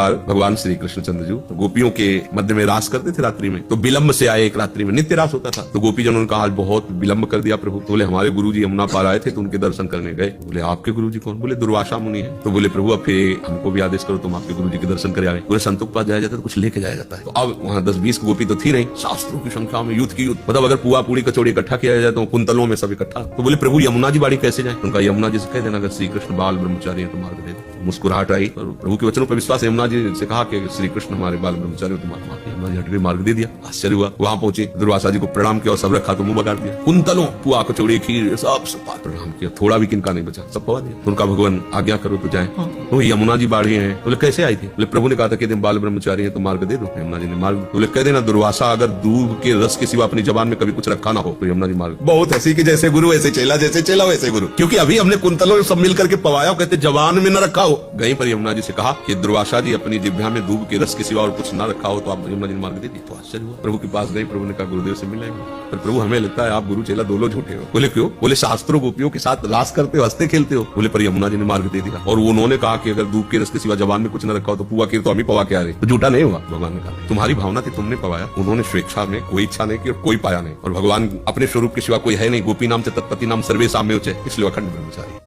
बार भगवान श्री कृष्णचंद्र जी गोपियों के मध्य में रास करते थे रात्रि में, तो विलंब से आए, एक रात्रि में नित्य रास होता था। तो गोपीजनों ने कहा आज बहुत विलंब कर दिया प्रभु। तो बोले हमारे गुरु जी यमुना पार आए थे तो उनके दर्शन करने गए। बोले आपके गुरु जी कौन? बोले दुर्वासा मुनि है। तो बोले प्रभु अब फिर हमको भी आदेश करो, तुम आपके गुरु जी के दर्शन कर आए। बोले संतों के पास जाया जाता है तो कुछ लेके जाया जाता है। तो अब वहाँ 10-20 गोपी तो थी नहीं, शास्त्रों की संख्या में युद्ध की युद्ध, मतलब अगर पुआ पूरी कचौड़ी इकट्ठा किया जाए तो कुंतलों में सब इकट्ठा। तो बोले प्रभु यमुना जी बाड़ी कैसे जाए? उनका यमुना जी से कह देना अगर श्री कृष्ण बाल ब्रह्मचारी है तो मार्ग दे दो। मुस्कुराहट आई और प्रभु के वचनों पर विश्वास, यमुना जी से कहा कि श्री कृष्ण हमारे बाल ब्रह्मचारी हो तो मार्ग। यमुना जी हट गई, मार्ग दे दिया। आश्चर्य हुआ, वहां पहुंचे, दुर्वासा जी को प्रणाम किया और सब रखा तो मुंह बगाड़ दिया। कुंतलों पुआ कचौड़ी खीर सब प्रणाम किया, थोड़ा भी किनका नहीं बचा, सब पवा दिया। उनका भगवान आज्ञा करो तो जाए। तो यमुना जी बाढ़ी है। बोले कैसे आई थी? बोले प्रभु ने कहा था कि बाल ब्रह्मचारी है तो मार्ग दे दो। यमुना जी ने मार्ग। बोले कह देना दुर्वासा अगर दूध के रस के सिवा अपनी जबान में कभी कुछ रखा ना हो तो यमुना जी मार्ग। बहुत हंसी की जैसे गुरु वैसे चेला, जैसे चेला वैसे गुरु, क्योंकि अभी हमने कुंतलों सब मिल करके पवाया, कहते जबान में न रखा हो। गई पर यमुना जी से कहा कि दुर्वासा जी अपनी जिह्वा में दूध के रस के सिवा और कुछ न रखा हो तो आप यमुना जी ने मार्ग दे दी। तो आश्चर्य हुआ, प्रभु के पास गई, प्रभु ने कहा गुरुदेव से मिलेंगे। पर प्रभु हमें लगता है आप गुरु चेला दोनों झूठे हो। बोले क्यों? बोले शास्त्रों गोपियों के साथ रास करते हो, हंसते खेलते हो। बोले पर यमुना जी ने मार्ग दे दिया और उन्होंने कहा कि अगर दूध के रस के सिवा जबान में कुछ न रखा हो तो पुआ खीर तो हम ही पवा के आ रहे, तो झूठा नहीं हुआ। भगवान ने कहा तुम्हारी भावना थी, तुमने पवाया, उन्होंने स्वेच्छा में कोई इच्छा नहीं की और कोई पाया नहीं। और भगवान अपने स्वरूप के सिवा कोई है नहीं, गोपी नाम से तत्पति नाम सर्वे साम्य, इसलिए अखंड ब्रह्मचारी।